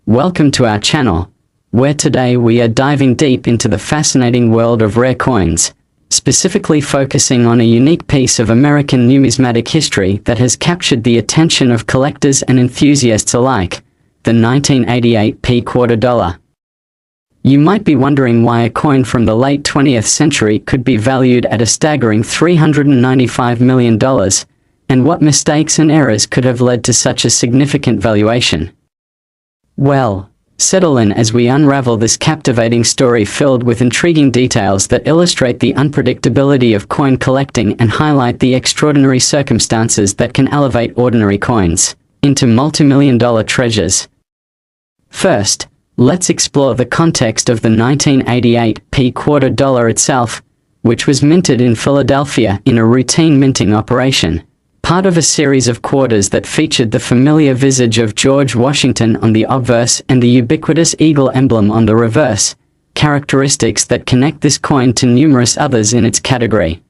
Welcome to our channel, where today we are diving deep into the fascinating world of rare coins, specifically focusing on a unique piece of American numismatic history that has captured the attention of collectors and enthusiasts alike, the 1988 P quarter dollar. You might be wondering why a coin from the late 20th century could be valued at a staggering $395 million, and what mistakes and errors could have led to such a significant valuation. Well, settle in as we unravel this captivating story filled with intriguing details that illustrate the unpredictability of coin collecting and highlight the extraordinary circumstances that can elevate ordinary coins into multi-million-dollar treasures. First, let's explore the context of the 1988 P quarter dollar itself, which was minted in Philadelphia in a routine minting operation, part of a series of quarters that featured the familiar visage of George Washington on the obverse and the ubiquitous eagle emblem on the reverse, characteristics that connect this coin to numerous others in its category.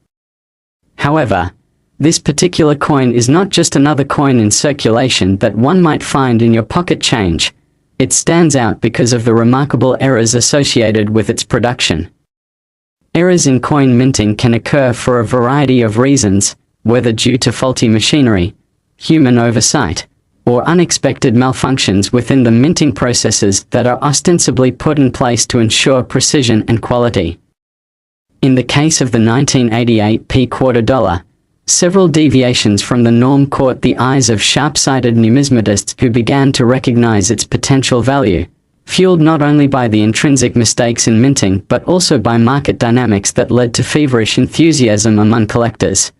However, this particular coin is not just another coin in circulation that one might find in your pocket change. It stands out because of the remarkable errors associated with its production. Errors in coin minting can occur for a variety of reasons, whether due to faulty machinery, human oversight, or unexpected malfunctions within the minting processes that are ostensibly put in place to ensure precision and quality. In the case of the 1988 P quarter dollar, several deviations from the norm caught the eyes of sharp-sighted numismatists who began to recognize its potential value, fueled not only by the intrinsic mistakes in minting but also by market dynamics that led to feverish enthusiasm among collectors.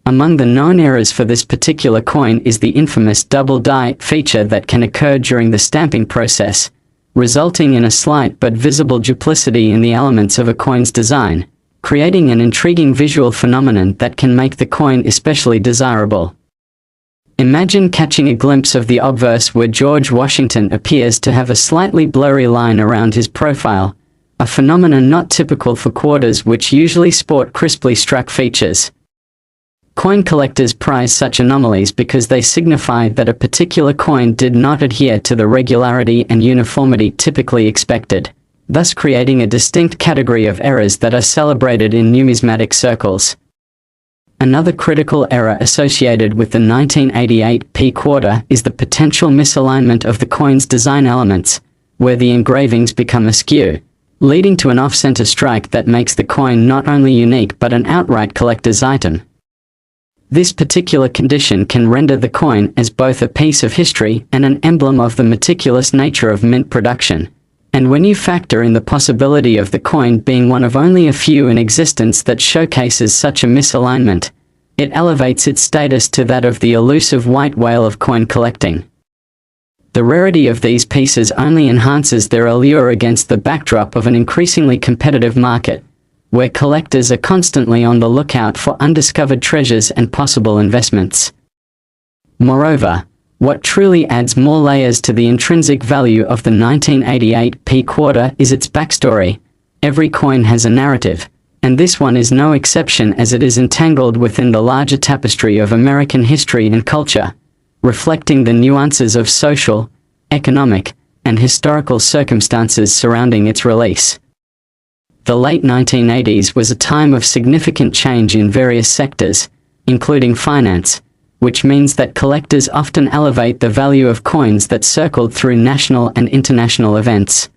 Among the known errors for this particular coin is the infamous double die feature that can occur during the stamping process, resulting in a slight but visible duplicity in the elements of a coin's design, creating an intriguing visual phenomenon that can make the coin especially desirable. Imagine catching a glimpse of the obverse where George Washington appears to have a slightly blurry line around his profile, a phenomenon not typical for quarters which usually sport crisply struck features. Coin collectors prize such anomalies because they signify that a particular coin did not adhere to the regularity and uniformity typically expected, thus creating a distinct category of errors that are celebrated in numismatic circles. Another critical error associated with the 1988 P quarter is the potential misalignment of the coin's design elements, where the engravings become askew, leading to an off-center strike that makes the coin not only unique but an outright collector's item. This particular condition can render the coin as both a piece of history and an emblem of the meticulous nature of mint production. And when you factor in the possibility of the coin being one of only a few in existence that showcases such a misalignment, it elevates its status to that of the elusive white whale of coin collecting. The rarity of these pieces only enhances their allure against the backdrop of an increasingly competitive market, where collectors are constantly on the lookout for undiscovered treasures and possible investments. Moreover, what truly adds more layers to the intrinsic value of the 1988 P quarter is its backstory. Every coin has a narrative, and this one is no exception as it is entangled within the larger tapestry of American history and culture, reflecting the nuances of social, economic, and historical circumstances surrounding its release. The late 1980s was a time of significant change in various sectors, including finance, which means that collectors often elevate the value of coins that circled through national and international events.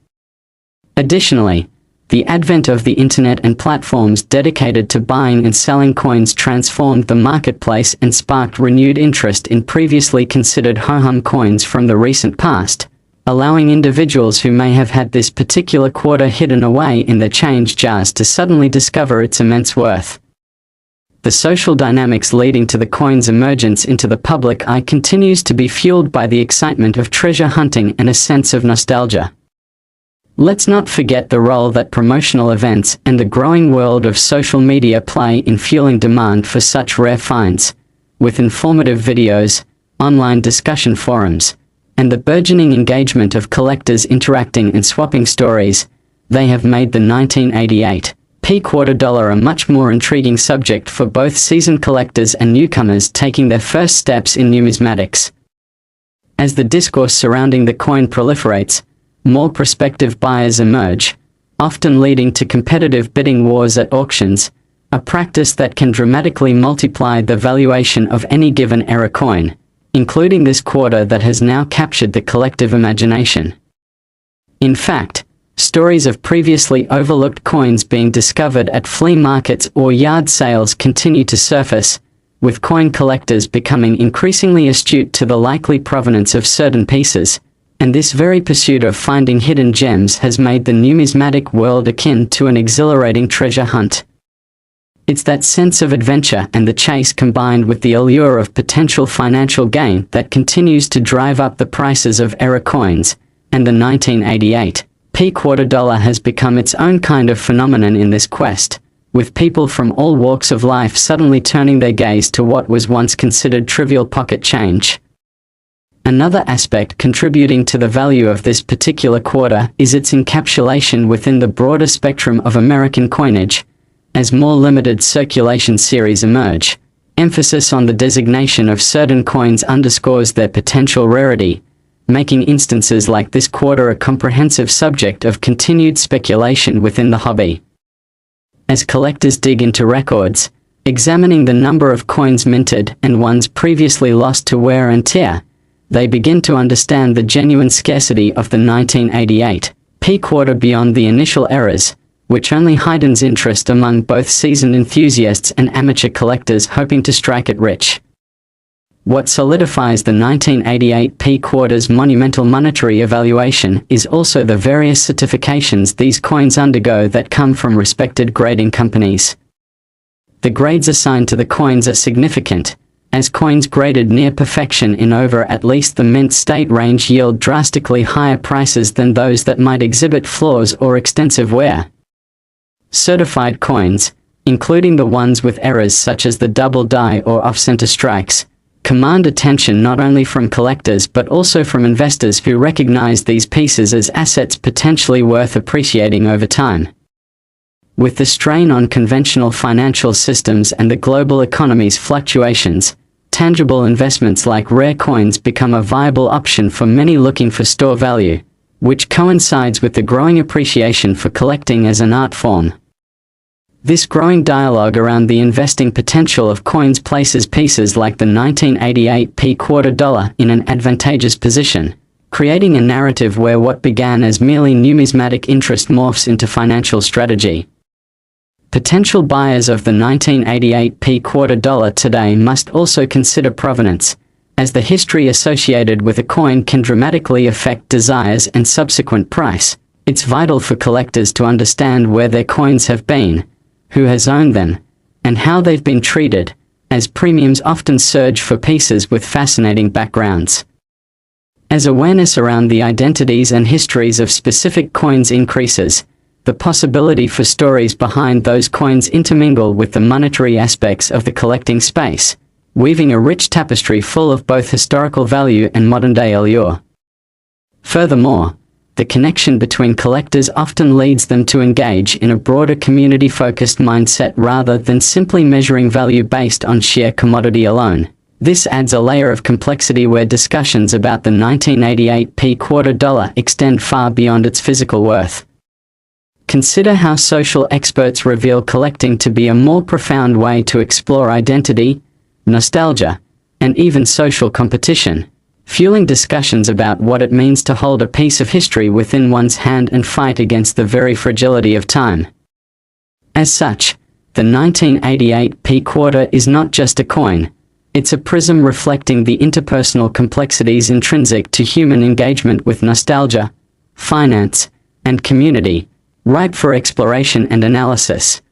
Additionally, the advent of the internet and platforms dedicated to buying and selling coins transformed the marketplace and sparked renewed interest in previously considered ho-hum coins from the recent past, allowing individuals who may have had this particular quarter hidden away in their change jars to suddenly discover its immense worth. The social dynamics leading to the coin's emergence into the public eye continues to be fueled by the excitement of treasure hunting and a sense of nostalgia. Let's not forget the role that promotional events and the growing world of social media play in fueling demand for such rare finds, with informative videos, online discussion forums, and the burgeoning engagement of collectors interacting and swapping stories. They have made the 1988 P quarter dollar a much more intriguing subject for both seasoned collectors and newcomers taking their first steps in numismatics. As the discourse surrounding the coin proliferates, more prospective buyers emerge, often leading to competitive bidding wars at auctions, a practice that can dramatically multiply the valuation of any given era coin, including this quarter that has now captured the collective imagination. In fact, stories of previously overlooked coins being discovered at flea markets or yard sales continue to surface, with coin collectors becoming increasingly astute to the likely provenance of certain pieces, and this very pursuit of finding hidden gems has made the numismatic world akin to an exhilarating treasure hunt. It's that sense of adventure and the chase combined with the allure of potential financial gain that continues to drive up the prices of era coins, and the 1988 quarter dollar has become its own kind of phenomenon in this quest, with people from all walks of life suddenly turning their gaze to what was once considered trivial pocket change. Another aspect contributing to the value of this particular quarter is its encapsulation within the broader spectrum of American coinage. As more limited circulation series emerge, emphasis on the designation of certain coins underscores their potential rarity, making instances like this quarter a comprehensive subject of continued speculation within the hobby. As collectors dig into records, examining the number of coins minted and ones previously lost to wear and tear, they begin to understand the genuine scarcity of the 1988 quarter beyond the initial eras, which only heightens interest among both seasoned enthusiasts and amateur collectors hoping to strike it rich. What solidifies the 1988 quarter's monumental monetary evaluation is also the various certifications these coins undergo that come from respected grading companies. The grades assigned to the coins are significant, as coins graded near perfection in over at least the mint state range yield drastically higher prices than those that might exhibit flaws or extensive wear. Certified coins, including the ones with errors such as the double die or off-center strikes, command attention not only from collectors but also from investors who recognize these pieces as assets potentially worth appreciating over time. With the strain on conventional financial systems and the global economy's fluctuations, tangible investments like rare coins become a viable option for many looking for store value, which coincides with the growing appreciation for collecting as an art form. This growing dialogue around the investing potential of coins places pieces like the 1988 quarter dollar in an advantageous position, creating a narrative where what began as merely numismatic interest morphs into financial strategy. Potential buyers of the 1988 quarter dollar today must also consider provenance, as the history associated with a coin can dramatically affect desires and subsequent price. It's vital for collectors to understand where their coins have been, who has owned them, and how they've been treated, as premiums often surge for pieces with fascinating backgrounds. As awareness around the identities and histories of specific coins increases, the possibility for stories behind those coins intermingle with the monetary aspects of the collecting space, weaving a rich tapestry full of both historical value and modern-day allure. Furthermore, the connection between collectors often leads them to engage in a broader community-focused mindset rather than simply measuring value based on sheer commodity alone. This adds a layer of complexity where discussions about the 1988 quarter dollar extend far beyond its physical worth. Consider how social experts reveal collecting to be a more profound way to explore identity, nostalgia, and even social competition, fueling discussions about what it means to hold a piece of history within one's hand and fight against the very fragility of time. As such, the 1988 quarter is not just a coin, it's a prism reflecting the interpersonal complexities intrinsic to human engagement with nostalgia, finance, and community, ripe for exploration and analysis.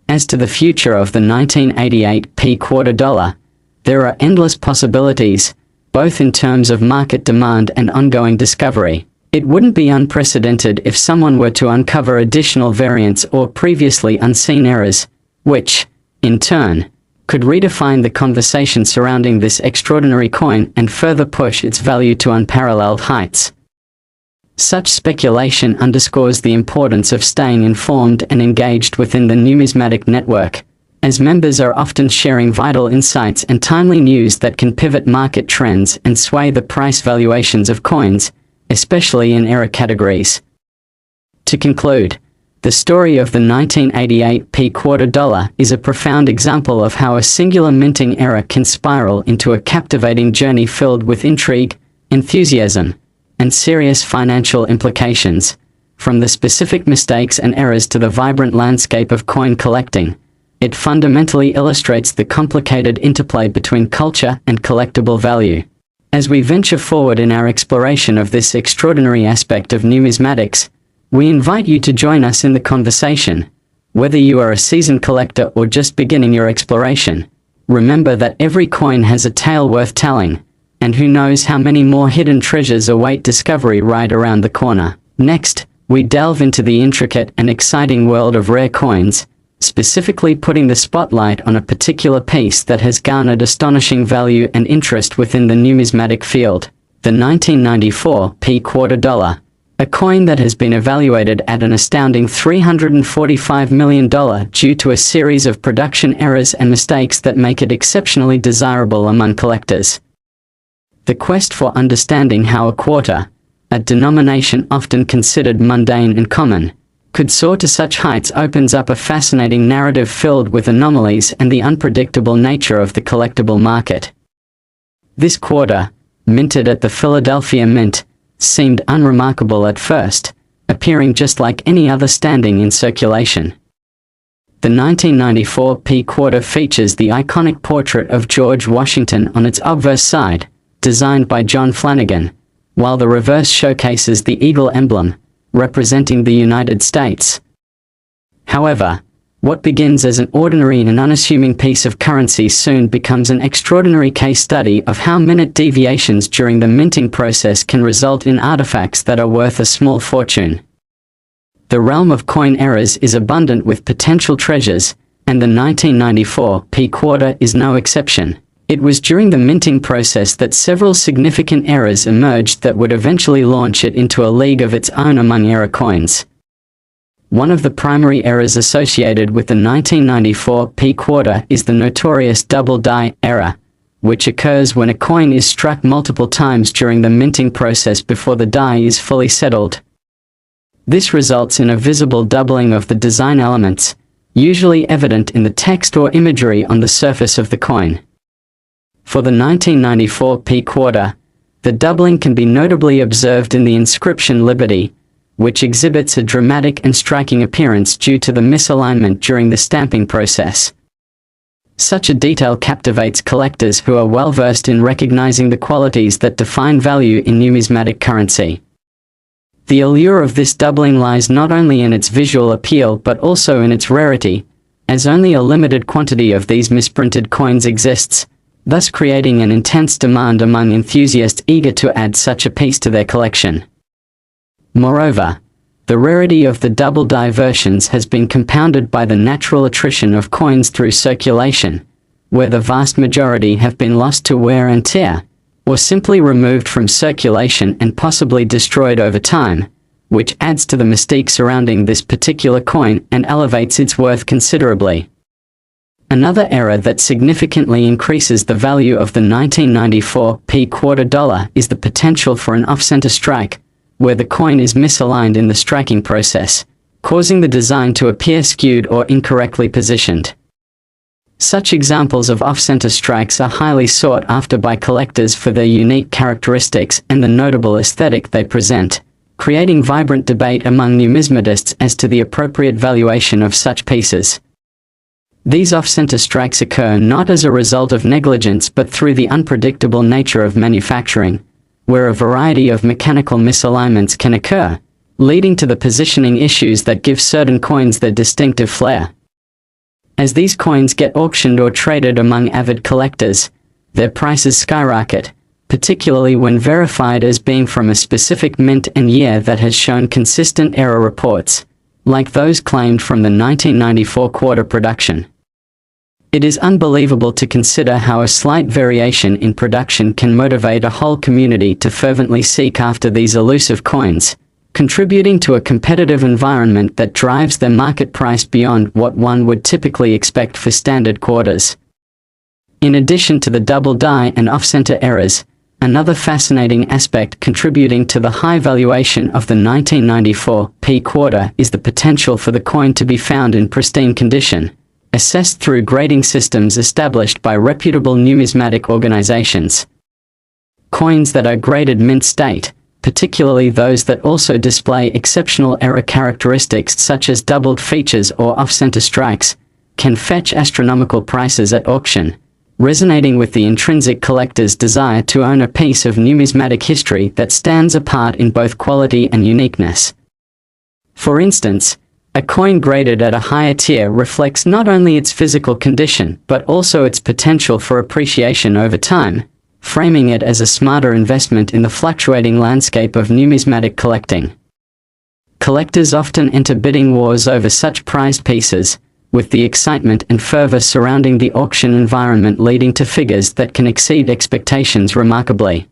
As to the future of the 1988 quarter dollar, there are endless possibilities, both in terms of market demand and ongoing discovery. It wouldn't be unprecedented if someone were to uncover additional variants or previously unseen errors, which, in turn, could redefine the conversation surrounding this extraordinary coin and further push its value to unparalleled heights. Such speculation underscores the importance of staying informed and engaged within the numismatic network, as members are often sharing vital insights and timely news that can pivot market trends and sway the price valuations of coins, especially in era categories. To conclude, the story of the 1988 quarter dollar is a profound example of how a singular minting era can spiral into a captivating journey filled with intrigue, enthusiasm, and serious financial implications. From the specific mistakes and errors to the vibrant landscape of coin collecting, it fundamentally illustrates the complicated interplay between culture and collectible value. As we venture forward in our exploration of this extraordinary aspect of numismatics, we invite you to join us in the conversation. Whether you are a seasoned collector or just beginning your exploration, remember that every coin has a tale worth telling, and who knows how many more hidden treasures await discovery right around the corner. Next, we delve into the intricate and exciting world of rare coins, specifically putting the spotlight on a particular piece that has garnered astonishing value and interest within the numismatic field, the 1994 quarter dollar, a coin that has been evaluated at an astounding $345 million due to a series of production errors and mistakes that make it exceptionally desirable among collectors. The quest for understanding how a quarter, a denomination often considered mundane and common, could soar to such heights opens up a fascinating narrative filled with anomalies and the unpredictable nature of the collectible market. This quarter, minted at the Philadelphia Mint, seemed unremarkable at first, appearing just like any other standing in circulation. The 1994 quarter features the iconic portrait of George Washington on its obverse side, designed by John Flanagan, while the reverse showcases the eagle emblem, representing the United States. However, what begins as an ordinary and unassuming piece of currency soon becomes an extraordinary case study of how minute deviations during the minting process can result in artifacts that are worth a small fortune. The realm of coin errors is abundant with potential treasures, and the 1994 quarter is no exception. It was during the minting process that several significant errors emerged that would eventually launch it into a league of its own among error coins. One of the primary errors associated with the 1994 quarter is the notorious double die error, which occurs when a coin is struck multiple times during the minting process before the die is fully settled. This results in a visible doubling of the design elements, usually evident in the text or imagery on the surface of the coin. For the 1994 quarter, the doubling can be notably observed in the inscription Liberty, which exhibits a dramatic and striking appearance due to the misalignment during the stamping process. Such a detail captivates collectors who are well versed in recognizing the qualities that define value in numismatic currency. The allure of this doubling lies not only in its visual appeal but also in its rarity, as only a limited quantity of these misprinted coins exists, thus creating an intense demand among enthusiasts eager to add such a piece to their collection. Moreover, the rarity of the double die versions has been compounded by the natural attrition of coins through circulation, where the vast majority have been lost to wear and tear, or simply removed from circulation and possibly destroyed over time, which adds to the mystique surrounding this particular coin and elevates its worth considerably. Another error that significantly increases the value of the 1994 quarter dollar is the potential for an off-center strike, where the coin is misaligned in the striking process, causing the design to appear skewed or incorrectly positioned. Such examples of off-center strikes are highly sought after by collectors for their unique characteristics and the notable aesthetic they present, creating vibrant debate among numismatists as to the appropriate valuation of such pieces. These off-center strikes occur not as a result of negligence but through the unpredictable nature of manufacturing, where a variety of mechanical misalignments can occur, leading to the positioning issues that give certain coins their distinctive flair. As these coins get auctioned or traded among avid collectors, their prices skyrocket, particularly when verified as being from a specific mint and year that has shown consistent error reports, like those claimed from the 1994 quarter production. It is unbelievable to consider how a slight variation in production can motivate a whole community to fervently seek after these elusive coins, contributing to a competitive environment that drives their market price beyond what one would typically expect for standard quarters. In addition to the double die and off-center errors, another fascinating aspect contributing to the high valuation of the 1994 P quarter is the potential for the coin to be found in pristine condition, assessed through grading systems established by reputable numismatic organizations. Coins that are graded mint state, particularly those that also display exceptional error characteristics such as doubled features or off-center strikes, can fetch astronomical prices at auction, resonating with the intrinsic collector's desire to own a piece of numismatic history that stands apart in both quality and uniqueness. For instance, a coin graded at a higher tier reflects not only its physical condition but also its potential for appreciation over time, framing it as a smarter investment in the fluctuating landscape of numismatic collecting. Collectors often enter bidding wars over such prized pieces, with the excitement and fervor surrounding the auction environment leading to figures that can exceed expectations remarkably.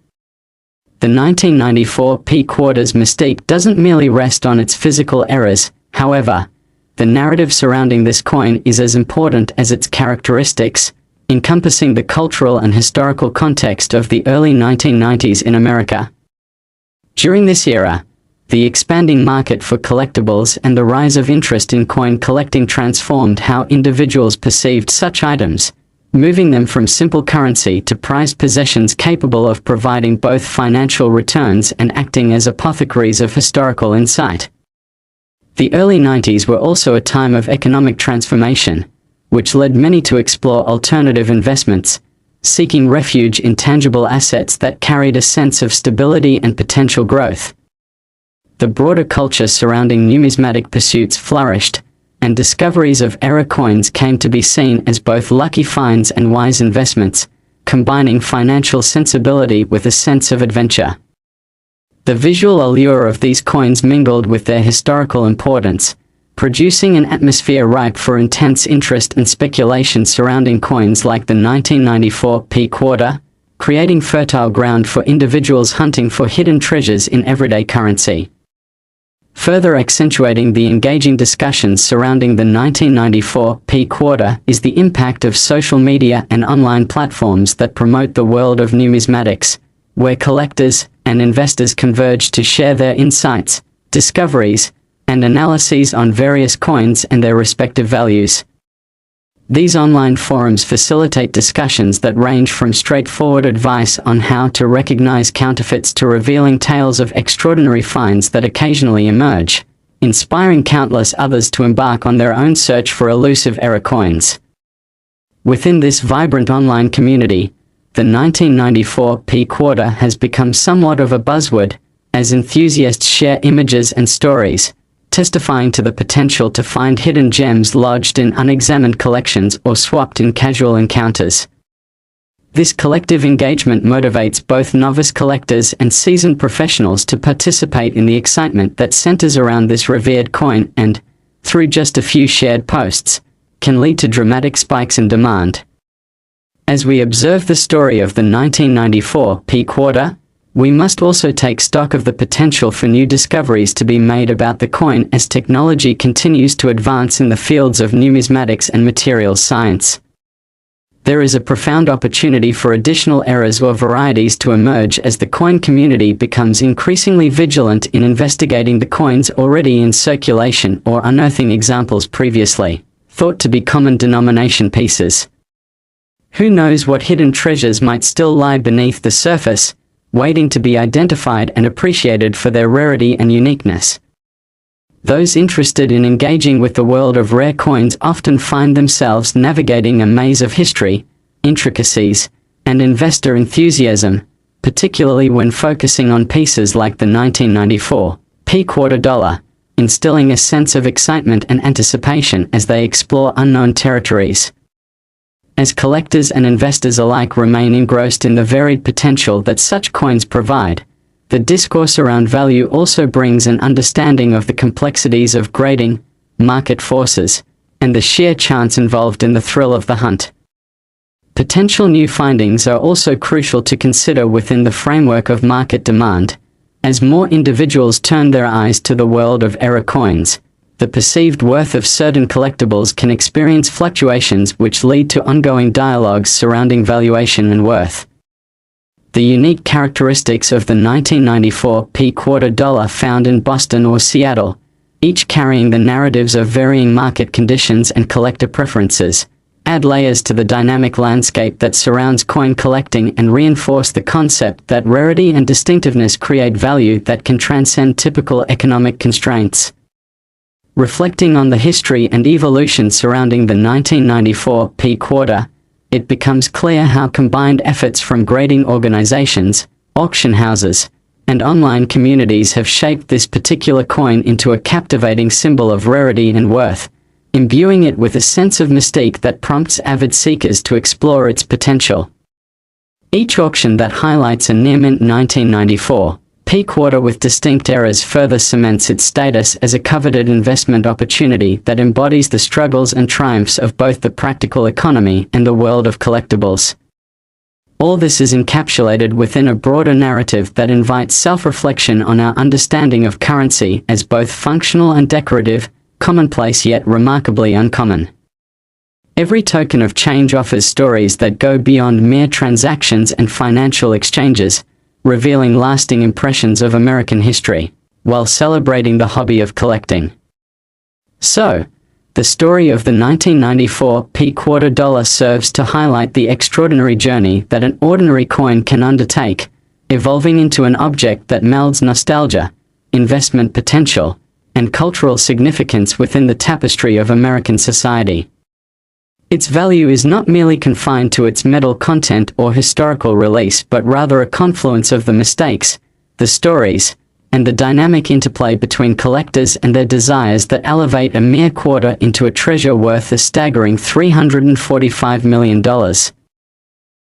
The 1994 P quarter's mystique doesn't merely rest on its physical errors, however. The narrative surrounding this coin is as important as its characteristics, encompassing the cultural and historical context of the early 1990s in America. During this era, the expanding market for collectibles and the rise of interest in coin collecting transformed how individuals perceived such items, moving them from simple currency to prized possessions capable of providing both financial returns and acting as apothecaries of historical insight. The early 90s were also a time of economic transformation, which led many to explore alternative investments, seeking refuge in tangible assets that carried a sense of stability and potential growth. The broader culture surrounding numismatic pursuits flourished, and discoveries of error coins came to be seen as both lucky finds and wise investments, combining financial sensibility with a sense of adventure. The visual allure of these coins mingled with their historical importance, producing an atmosphere ripe for intense interest and speculation surrounding coins like the 1994 P quarter, creating fertile ground for individuals hunting for hidden treasures in everyday currency. Further accentuating the engaging discussions surrounding the 1994 P quarter is the impact of social media and online platforms that promote the world of numismatics, where collectors and investors converge to share their insights, discoveries, and analyses on various coins and their respective values. These online forums facilitate discussions that range from straightforward advice on how to recognize counterfeits to revealing tales of extraordinary finds that occasionally emerge, inspiring countless others to embark on their own search for elusive error coins. Within this vibrant online community, the 1994 P quarter has become somewhat of a buzzword, as enthusiasts share images and stories, testifying to the potential to find hidden gems lodged in unexamined collections or swapped in casual encounters. This collective engagement motivates both novice collectors and seasoned professionals to participate in the excitement that centers around this revered coin and, through just a few shared posts, can lead to dramatic spikes in demand. As we observe the story of the 1994 P quarter, we must also take stock of the potential for new discoveries to be made about the coin as technology continues to advance in the fields of numismatics and materials science. There is a profound opportunity for additional errors or varieties to emerge as the coin community becomes increasingly vigilant in investigating the coins already in circulation or unearthing examples previously thought to be common denomination pieces. Who knows what hidden treasures might still lie beneath the surface, waiting to be identified and appreciated for their rarity and uniqueness. Those interested in engaging with the world of rare coins often find themselves navigating a maze of history, intricacies, and investor enthusiasm, particularly when focusing on pieces like the 1994 P quarter dollar, instilling a sense of excitement and anticipation as they explore unknown territories. As collectors and investors alike remain engrossed in the varied potential that such coins provide, the discourse around value also brings an understanding of the complexities of grading, market forces, and the sheer chance involved in the thrill of the hunt. Potential new findings are also crucial to consider within the framework of market demand, As more individuals turn their eyes to the world of era coins, the perceived worth of certain collectibles can experience fluctuations which lead to ongoing dialogues surrounding valuation and worth. The unique characteristics of the 1994 P quarter dollar found in Boston or Seattle, each carrying the narratives of varying market conditions and collector preferences, add layers to the dynamic landscape that surrounds coin collecting and reinforce the concept that rarity and distinctiveness create value that can transcend typical economic constraints. Reflecting on the history and evolution surrounding the 1994 P quarter, it becomes clear how combined efforts from grading organizations, auction houses, and online communities have shaped this particular coin into a captivating symbol of rarity and worth, imbuing it with a sense of mystique that prompts avid seekers to explore its potential. Each auction that highlights a near-mint 1994 P quarter with distinct eras further cements its status as a coveted investment opportunity that embodies the struggles and triumphs of both the practical economy and the world of collectibles. All this is encapsulated within a broader narrative that invites self-reflection on our understanding of currency as both functional and decorative, commonplace yet remarkably uncommon. Every token of change offers stories that go beyond mere transactions and financial exchanges, revealing lasting impressions of American history, while celebrating the hobby of collecting. So, the story of the 1994 P quarter dollar serves to highlight the extraordinary journey that an ordinary coin can undertake, evolving into an object that melds nostalgia, investment potential, and cultural significance within the tapestry of American society. Its value is not merely confined to its metal content or historical release, but rather a confluence of the mistakes, the stories, and the dynamic interplay between collectors and their desires that elevate a mere quarter into a treasure worth a staggering $345 million.